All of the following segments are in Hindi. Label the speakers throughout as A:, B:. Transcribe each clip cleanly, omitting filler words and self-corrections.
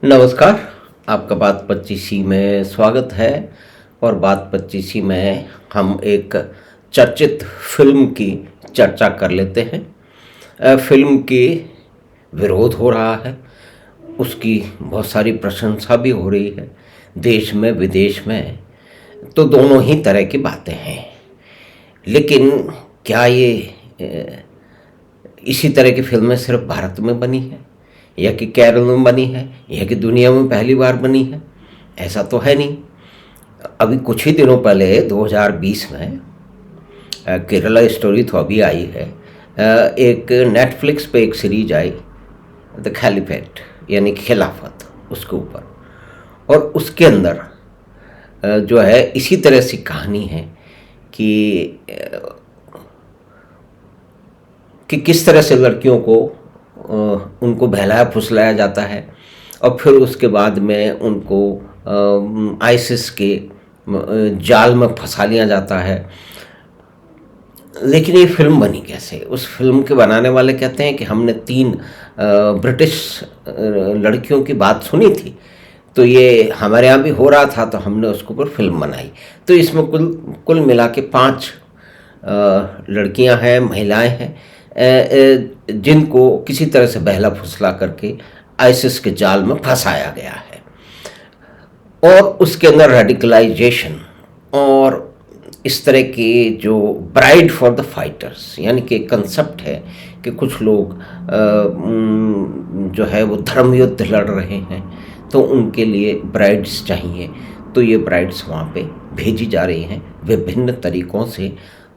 A: नमस्कार। आपका बात पच्चीसी में स्वागत है। और बात पच्चीसी में हम एक चर्चित फिल्म की चर्चा कर लेते हैं। फिल्म की विरोध हो रहा है, उसकी बहुत सारी प्रशंसा भी हो रही है, देश में विदेश में, तो दोनों ही तरह की बातें हैं। लेकिन क्या ये इसी तरह की फिल्में सिर्फ भारत में बनी है, या कि केरल में बनी है, या कि दुनिया में पहली बार बनी है? ऐसा तो है नहीं। अभी कुछ ही दिनों पहले 2020 में केरला स्टोरी तो अभी आई है, एक नेटफ्लिक्स पे एक सीरीज आई, द खैलीफेट, यानी खिलाफत, उसके ऊपर। और उसके अंदर जो है इसी तरह से कहानी है कि किस तरह से लड़कियों को उनको बहलाया फुसलाया जाता है, और फिर उसके बाद में उनको आईसिस के जाल में फंसा लिया जाता है। लेकिन ये फिल्म बनी कैसे? उस फिल्म के बनाने वाले कहते हैं कि हमने 3 ब्रिटिश लड़कियों की बात सुनी थी, तो ये हमारे यहाँ भी हो रहा था, तो हमने उसके ऊपर फिल्म बनाई। तो इसमें कुल मिला के 5 लड़कियां हैं, महिलाएं हैं, जिनको किसी तरह से बहला फुसला करके आईसिस के जाल में फंसाया गया है। और उसके अंदर रेडिकलाइजेशन और इस तरह के जो ब्राइड फॉर द फाइटर्स, यानी कि कंसेप्ट है कि कुछ लोग जो है वो धर्म युद्ध लड़ रहे हैं, तो उनके लिए ब्राइड्स चाहिए। तो ये ब्राइड्स वहाँ पे भेजी जा रही हैं विभिन्न तरीक़ों से,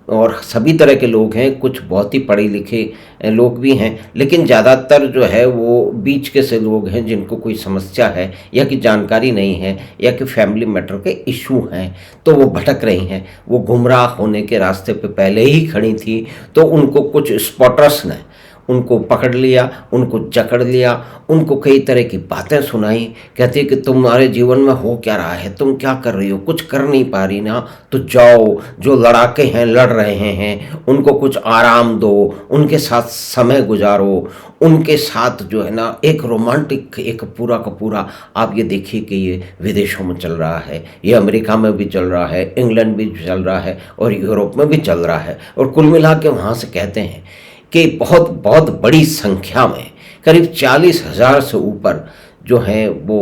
A: और सभी तरह के लोग हैं। कुछ बहुत ही पढ़े लिखे लोग भी हैं, लेकिन ज़्यादातर जो है वो बीच के से लोग हैं जिनको कोई समस्या है, या कि जानकारी नहीं है, या कि फैमिली मैटर के इशू हैं, तो वो भटक रही हैं। वो गुमराह होने के रास्ते पे पहले ही खड़ी थी, तो उनको कुछ स्पॉटर्स ने उनको पकड़ लिया, उनको जकड़ लिया, उनको कई तरह की बातें सुनाई। कहते कि तुम्हारे जीवन में हो क्या रहा है, तुम क्या कर रही हो, कुछ कर नहीं पा रही ना, तो जाओ, जो लड़ाके हैं लड़ रहे हैं उनको कुछ आराम दो, उनके साथ समय गुजारो, उनके साथ जो है ना एक रोमांटिक, एक पूरा का पूरा। आप ये देखिए कि ये विदेशों में चल रहा है, ये अमेरिका में भी चल रहा है, इंग्लैंड भी चल रहा है, और यूरोप में भी चल रहा है। और कुल मिला के वहाँ से कहते हैं कि बहुत बहुत बड़ी संख्या में, करीब 40,000 से ऊपर जो हैं वो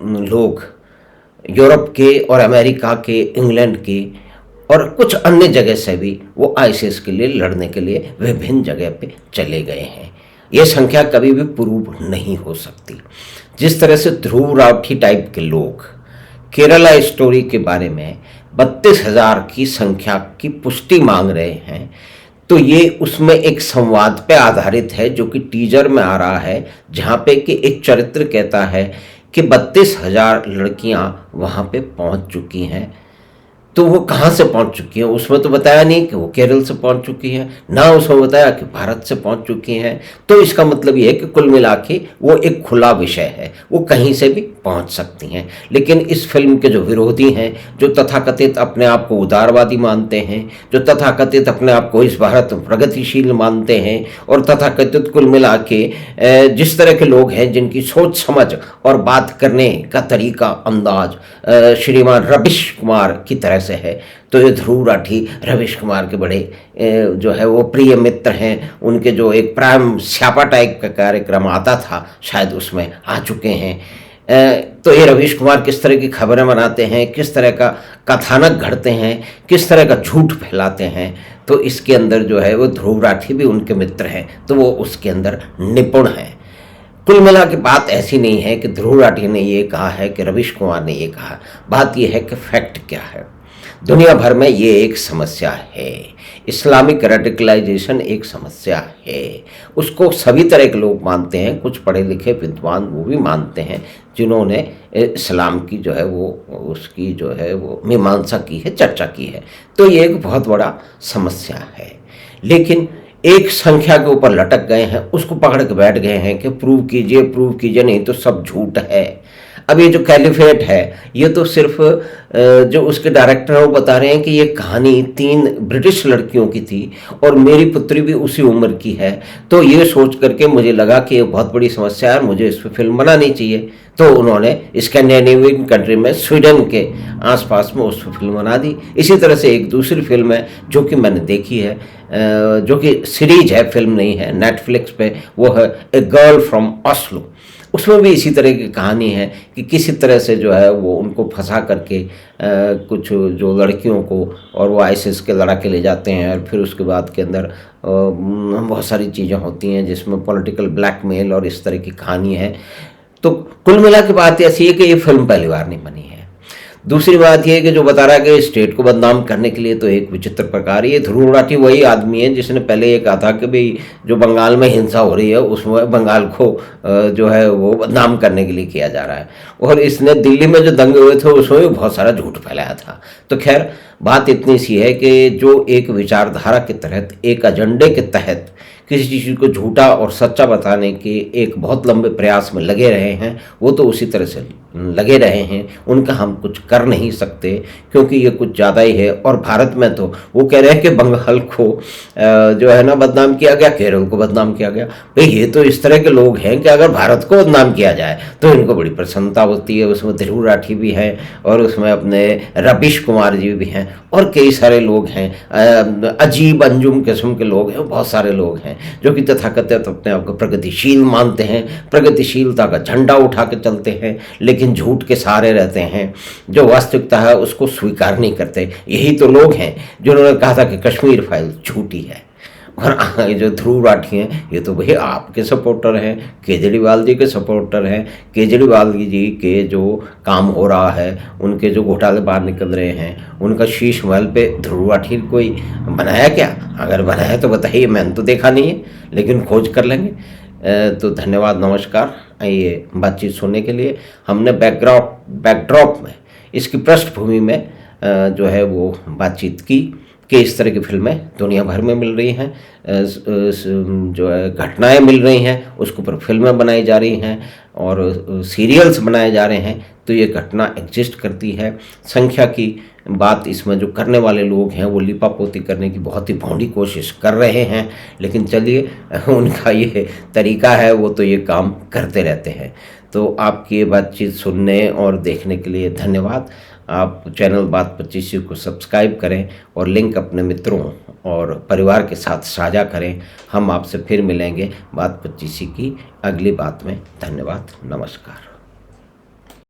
A: लोग यूरोप के और अमेरिका के, इंग्लैंड के और कुछ अन्य जगह से भी वो आईसिस के लिए लड़ने के लिए विभिन्न जगह पे चले गए हैं। ये संख्या कभी भी प्रूव नहीं हो सकती। जिस तरह से ध्रुव राठी टाइप के लोग केरला स्टोरी के बारे में 32,000 की संख्या की पुष्टि मांग रहे हैं, तो ये उसमें एक संवाद पे आधारित है जो कि टीजर में आ रहा है, जहाँ पे कि एक चरित्र कहता है कि 32,000 लड़कियाँ वहाँ पे पहुँच चुकी हैं। तो वो कहाँ से पहुँच चुकी हैं? उसमें तो बताया नहीं कि वो केरल से पहुँच चुकी हैं, ना उसमें बताया कि भारत से पहुँच चुकी हैं। तो इसका मतलब ये है कि कुल मिला के वो एक खुला विषय है, वो कहीं से भी पहुँच सकती हैं। लेकिन इस फिल्म के जो विरोधी हैं, जो तथाकथित अपने आप को उदारवादी मानते हैं, जो तथाकथित अपने आप को इस भारत प्रगतिशील मानते हैं, और तथाकथित कुल मिला के जिस तरह के लोग हैं जिनकी सोच समझ और बात करने का तरीका, अंदाज श्रीमान रवीश कुमार की तरह से है, तो ये ध्रुव राठी रवीश कुमार के बड़े जो है वो प्रिय मित्र हैं। उनके जो एक प्राइम स्यापा टाइप का कार्यक्रम आता था, शायद उसमें आ चुके हैं। तो ये रवीश कुमार किस तरह की खबरें बनाते हैं, किस तरह का कथानक घड़ते हैं, किस तरह का झूठ फैलाते हैं, तो इसके अंदर जो है वो ध्रुव राठी भी उनके मित्र हैं, तो वो उसके अंदर निपुण हैं। कुल मिला के बात ऐसी नहीं है कि ध्रुव राठी ने ये कहा है कि रवीश कुमार ने ये कहा। बात ये है कि फैक्ट क्या है। दुनिया भर में ये एक समस्या है, इस्लामिक रेडिकलाइजेशन एक समस्या है। उसको सभी तरह के लोग मानते हैं, कुछ पढ़े लिखे विद्वान वो भी मानते हैं, जिन्होंने इस्लाम की जो है वो उसकी जो है वो मीमांसा की है, चर्चा की है। तो ये एक बहुत बड़ा समस्या है। लेकिन एक संख्या के ऊपर लटक गए हैं, उसको पकड़ के बैठ गए हैं कि प्रूव कीजिए, प्रूव कीजिए, नहीं तो सब झूठ है। अब ये जो कैलिफेट है, ये तो सिर्फ जो उसके डायरेक्टर हैं वो बता रहे हैं कि ये कहानी 3 ब्रिटिश लड़कियों की थी और मेरी पुत्री भी उसी उम्र की है। तो ये सोच करके मुझे लगा कि ये बहुत बड़ी समस्या है, मुझे इस पर फिल्म बनानी चाहिए। तो उन्होंने स्कैंडिनेवियन कंट्री में स्वीडन के आसपास में उस पर फिल्म बना दी। इसी तरह से एक दूसरी फिल्म है जो कि मैंने देखी है, जो कि सीरीज है, फिल्म नहीं है, नेटफ्लिक्स पे, वो है ए गर्ल फ्रॉम ऑस्लो। उसमें भी इसी तरह की कहानी है कि किसी तरह से जो है वो उनको फंसा करके कुछ जो लड़कियों को, और वो आईसिस के लड़ाके ले जाते हैं, और फिर उसके बाद के अंदर बहुत सारी चीज़ें होती हैं जिसमें पॉलिटिकल ब्लैकमेल और इस तरह की कहानी है। तो कुल मिला के बात ऐसी है कि ये फिल्म पहली बार नहीं बनी है। दूसरी बात यह है कि जो बता रहा है कि स्टेट को बदनाम करने के लिए तो एक विचित्र प्रकार, ये ध्रुव राठी वही आदमी है जिसने पहले ये कहा था कि भाई जो बंगाल में हिंसा हो रही है उसमें बंगाल को जो है वो बदनाम करने के लिए किया जा रहा है, और इसने दिल्ली में जो दंगे हुए थे उसमें भी बहुत सारा झूठ फैलाया था। तो खैर बात इतनी सी है कि जो एक विचारधारा के तहत, एक एजेंडे के तहत किसी चीज़ को झूठा और सच्चा बताने के एक बहुत लंबे प्रयास में लगे रहे हैं, वो तो उसी तरह से लगे रहे हैं, उनका हम कुछ कर नहीं सकते क्योंकि ये कुछ ज़्यादा ही है। और भारत में तो वो कह रहे हैं कि बंगाल को जो है ना बदनाम किया गया, केरल को बदनाम किया गया। भाई ये तो इस तरह के लोग हैं कि अगर भारत को बदनाम किया जाए तो इनको बड़ी प्रसन्नता होती है। उसमें ध्रुव राठी भी हैं और उसमें अपने रवीश कुमार जी भी हैं और कई सारे लोग हैं, अजीब अंजुम किस्म के लोग हैं, बहुत सारे लोग हैं जो कि तथाकथित अपने आप को प्रगतिशील मानते हैं, प्रगतिशीलता का झंडा उठा के चलते हैं, लेकिन झूठ के सहारे रहते हैं, जो वास्तविकता है उसको स्वीकार नहीं करते। यही तो लोग हैं जिन्होंने कहा था कि कश्मीर फाइल झूठी है। और ये जो ध्रुव राठी हैं ये तो भाई आपके सपोर्टर हैं, केजरीवाल जी के सपोर्टर हैं। केजरीवाल जी के जो काम हो रहा है, उनके जो घोटाले बाहर निकल रहे हैं, उनका शीश महल पे ध्रुव राठी कोई बनाया क्या? अगर बनाया तो बताइए, मैंने तो देखा नहीं है, लेकिन खोज कर लेंगे। तो धन्यवाद, नमस्कार ये बातचीत सुनने के लिए। हमने बैकड्रॉप में, इसकी पृष्ठभूमि में जो है वो बातचीत की कि इस तरह की फिल्में दुनिया भर में मिल रही हैं, जो है घटनाएं मिल रही हैं, उसके ऊपर फिल्में बनाई जा रही हैं और सीरियल्स बनाए जा रहे हैं। तो ये घटना एग्जिस्ट करती है। संख्या की बात इसमें जो करने वाले लोग हैं वो लिपापोती करने की बहुत ही भौंडी कोशिश कर रहे हैं, लेकिन चलिए उनका ये तरीका है, वो तो ये काम करते रहते हैं। तो आपकी ये बातचीत सुनने और देखने के लिए धन्यवाद। आप चैनल बात 25 को सब्सक्राइब करें और लिंक अपने मित्रों और परिवार के साथ साझा करें। हम आपसे फिर मिलेंगे बात 25 की अगली बात में। धन्यवाद, नमस्कार।